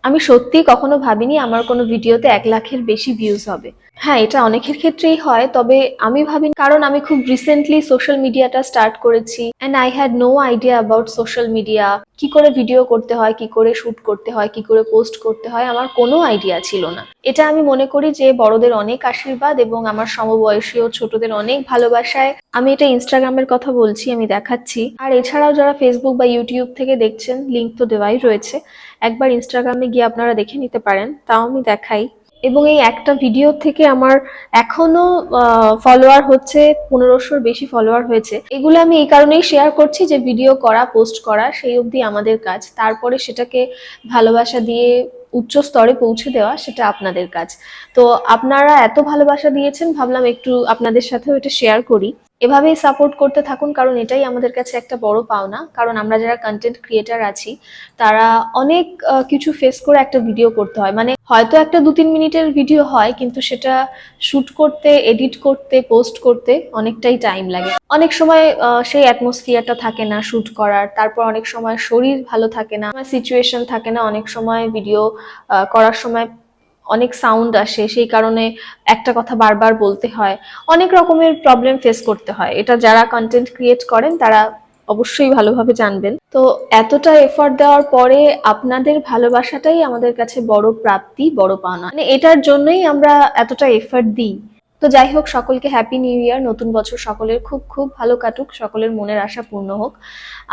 আমি সত্যিই কখনো ভাবিনি আমার কোনো ভিডিওতে 1 লাখের বেশি ভিউজ হবে। হ্যাঁ, এটা অনেকের ক্ষেত্রেই হয়, তবে আমি ভাবিনি, কারণ আমি খুব রিসেন্টলি সোশ্যাল মিডিয়াটা স্টার্ট করেছি and I had no idea about social media. কি করে ভিডিও করতে হয়, কি করে শুট করতে হয়, কি করে পোস্ট করতে হয়, আমার কোনো আইডিয়া ছিল না। এটা আমি মনে করি যে বড়দের অনেক আশীর্বাদ এবং আমার সমবয়সী ও ছোটদের অনেক ভালোবাসায় আমি এটা ইনস্টাগ্রামের কথা বলছি, আমি দেখাচ্ছি। আর এছাড়াও যারা ফেসবুক বা ইউটিউব থেকে দেখছেন, লিঙ্ক তো দেওয়াই রয়েছে, একবার ইনস্টাগ্রামে গিয়ে আপনারা দেখে নিতে পারেন, তাও আমি দেখাই। এবং এই একটা ভিডিও থেকে আমার এখনো ফলোয়ার হচ্ছে 1500-র বেশি ফলোয়ার হয়েছে। এগুলো আমি এই কারণেই শেয়ার করছি যে ভিডিও করা, পোস্ট করা সেই অবধি আমাদের কাজ, তারপরে সেটাকে ভালোবাসা দিয়ে উচ্চ স্তরে পৌঁছে দেওয়া সেটা আপনাদের কাজ। তো আপনারা এত ভালোবাসা দিয়েছেন, ভাবলাম একটু আপনাদের সাথেও এটা শেয়ার করি। এভাবেই সাপোর্ট করতে থাকুন, কারণ এটাই আমাদের কাছে একটা বড় পাওনা। কারণ আমরা যারা কন্টেন্ট ক্রিয়েটার আছি তারা অনেক কিছু ফেস করে একটা ভিডিও করতে হয়। মানে হয়তো একটা 2-3 মিনিটের ভিডিও হয়, কিন্তু সেটা শুট করতে, এডিট করতে, পোস্ট করতে অনেকটাই টাইম লাগে। অনেক সময় সেই অ্যাটমসফিয়ারটা থাকে না শুট করার, তারপর অনেক সময় শরীর ভালো থাকে না, সিচুয়েশন থাকে না, অনেক সময় ভিডিও করার সময় অনেক সাউন্ড আসে, সেই কারণে একটা কথা বারবার বলতে হয়, অনেক রকমের প্রবলেম ফেস করতে হয়। এটা যারা কন্টেন্ট ক্রিয়েট করেন তারা অবশ্যই ভালোভাবে জানবেন। তো এতটা এফর্ট দেওয়ার পরে আপনাদের ভালোবাসাটাই আমাদের কাছে বড় প্রাপ্তি, বড় পাওনা। মানে এটার জন্যই আমরা এতটা এফর্ট দিই। তো যাই হোক, সকলকে হ্যাপি নিউ ইয়ার। নতুন বছর সকলের খুব খুব ভালো কাটুক, সকলের মনের আশা পূর্ণ হোক।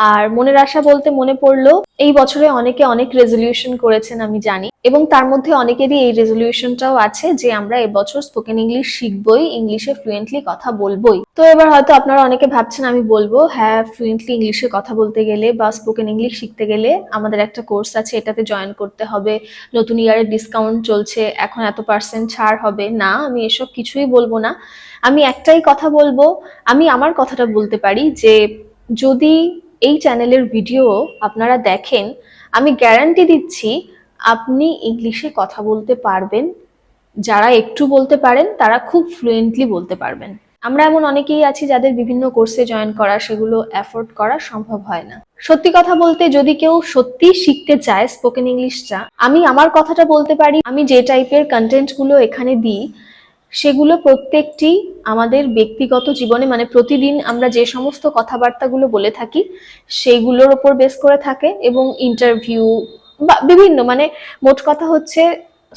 আর মনের আশা বলতে মনে পড়লো, এই বছরে অনেকে অনেক রেজলিউশন করেছেন আমি জানি, এবং তার মধ্যে অনেকেরই এই রেজলিউশনটাও আছে যে আমরা এবছর স্পোকেন ইংলিশ শিখবই, ইংলিশে ফ্লুয়েন্টলি কথা বলবোই। তো এবার হয়তো আপনারা অনেকে ভাবছেন আমি বলবো, হ্যাঁ, ফ্লুয়েন্টলি ইংলিশে কথা বলতে গেলে বা স্পোকেন ইংলিশ শিখতে গেলে আমাদের একটা কোর্স আছে, এটাতে জয়েন করতে হবে, নতুন ইয়ারের ডিসকাউন্ট চলছে, এখন এত % ছাড় হবে। না, আমি এসব কিছুই বলবো না। আমি একটাই কথা বলবো, আমি আমার কথাটা বলতে পারি যে যদি এই চ্যানেলের ভিডিও আপনারা দেখেন, আমি গ্যারান্টি দিচ্ছি আপনি ইংলিশে কথা বলতে পারবেন। যারা একটু বলতে পারেন তারা খুব ফ্লুয়েন্টলি বলতে পারবেন। আমরা এমন অনেকেই আছি যাদের বিভিন্ন কোর্সে জয়েন করা, সেগুলো অ্যাফোর্ড করা সম্ভব হয় না। সত্যি কথা বলতে, যদি কেউ সত্যি শিখতে চায় স্পোকেন ইংলিশটা, আমি আমার কথাটা বলতে পারি, আমি যে টাইপের কন্টেন্ট গুলো এখানে দিই সেগুলো প্রত্যেকটি আমাদের ব্যক্তিগত জীবনে, মানে প্রতিদিন আমরা যে সমস্ত কথাবার্তাগুলো বলে থাকি সেইগুলোর ওপর বেস করে থাকে, এবং ইন্টারভিউ বা বিভিন্ন, মানে মোট কথা হচ্ছে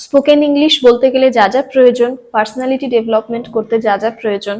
স্পোকেন ইংলিশ বলতে গেলে যা যা প্রয়োজন, পার্সোনালিটি ডেভেলপমেন্ট করতে যা যা প্রয়োজন,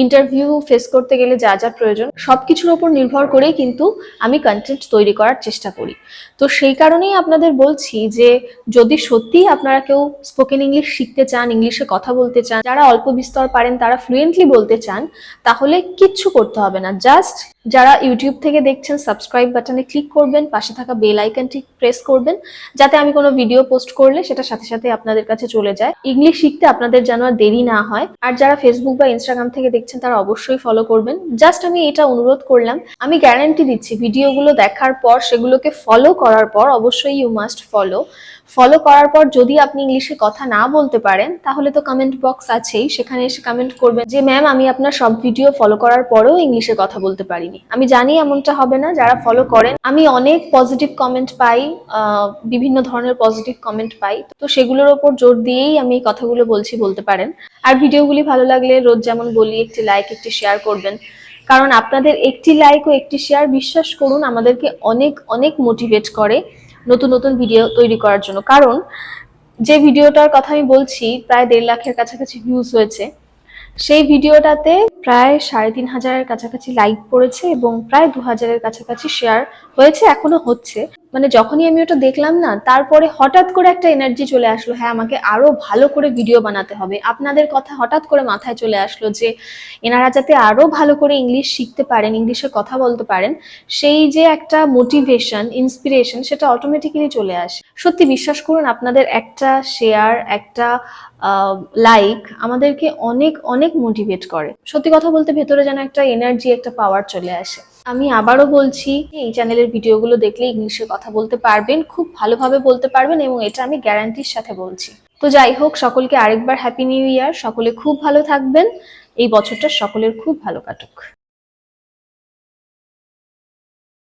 ইন্টারভিউ ফেস করতে গেলে যা যা প্রয়োজন, সবকিছুর উপর নির্ভর করেই কিন্তু আমি কন্টেন্ট তৈরি করার চেষ্টা করি। তো সেই কারণেই আপনাদের বলছি যে যদি সত্যিই আপনারা কেউ স্পোকেন ইংলিশ শিখতে চান, ইংলিশে কথা বলতে চান, যারা অল্প বিস্তর পারেন, তারা ফ্লুয়েন্টলি বলতে চান, তাহলে কিচ্ছু করতে হবে না। জাস্ট যারা ইউটিউব থেকে দেখছেন, সাবস্ক্রাইব বাটনে ক্লিক করবেন, পাশে থাকা বেল আইকনটি প্রেস করবেন, যাতে আমি কোনো ভিডিও পোস্ট করলে সেটা সাথে সাথে আপনাদের কাছে চলে যায়। ইংলিশ শিখতে আপনাদের যেন আর দেরি না হয়। আর যারা ফেসবুক বা ইনস্টাগ্রাম থেকে দেখছেন তারা অবশ্যই ফলো করবেন। জাস্ট আমি এটা অনুরোধ করলাম। আমি গ্যারান্টি দিচ্ছি ভিডিওগুলো দেখার পর, সেগুলোকে ফলো করার পর, অবশ্যই ইউ মাস্ট ফলো করার পর যদি আপনি ইংলিশে কথা না বলতে পারেন, তাহলে তো কমেন্ট বক্স আছেই, সেখানে এসে কমেন্ট করবেন যে ম্যাম, আমি আপনার সব ভিডিও ফলো করার পরেও ইংলিশে কথা বলতে পারিনি। আমি জানি এমনটা হবে না, যারা ফলো করেন। আমি অনেক পজিটিভ কমেন্ট পাই, বিভিন্ন ধরনের পজিটিভ কমেন্ট পাই, তো সেগুলোর ওপর জোর দিয়েই আমি এই কথাগুলো বলছি, বলতে পারেন। আর ভিডিওগুলি ভালো লাগলে রোজ যেমন বলি, একটি লাইক, একটি শেয়ার করবেন, কারণ আপনাদের একটি লাইক ও একটি শেয়ার, বিশ্বাস করুন, আমাদেরকে অনেক অনেক মোটিভেট করে নতুন নতুন ভিডিও তৈরি করার জন্য। কারণ যে ভিডিওটার কথা আমি বলছি, প্রায় 1.5 লাখের কাছাকাছি ভিউজ হয়েছে, সেই ভিডিওটাতে প্রায় 3,500-এর কাছাকাছি লাইক পড়েছে এবং প্রায় 2,000-এর কাছাকাছি শেয়ার হয়েছে, এখনো হচ্ছে। মানে যখনই আমি ওটা দেখলাম না, তারপরে হঠাৎ করে একটা এনার্জি চলে আসলো, হ্যাঁ, আমাকে আরো ভালো করে ভিডিও বানাতে হবে। আপনাদের কথা হঠাৎ করে মাথায় চলে আসলো যে এনারা যাতে আরো ভালো করে ইংলিশ শিখতে পারেন, ইংলিশে কথা বলতে পারেন, সেই যে একটা মোটিভেশন, ইন্সপিরেশন, সেটা অটোমেটিক্যালি চলে আসে। সত্যি বিশ্বাস করুন, আপনাদের একটা শেয়ার, একটা লাইক আমাদেরকে অনেক অনেক মোটিভেট করে। সত্যি কথা বলতে ভেতরে যেন একটা এনার্জি, একটা পাওয়ার চলে আসে। আমি আবারও বলছি, এই চ্যানেলের ভিডিওগুলো দেখলে ইংলিশে কথা বলতে পারবেন, খুব ভালোভাবে বলতে পারবেন, এবং এটা আমি গ্যারান্টির সাথে বলছি। তো যাই হোক, সকলকে আরেকবার হ্যাপি নিউ ইয়ার। সকলে খুব ভালো থাকবেন, এই বছরটা সকলের খুব ভালো কাটুক।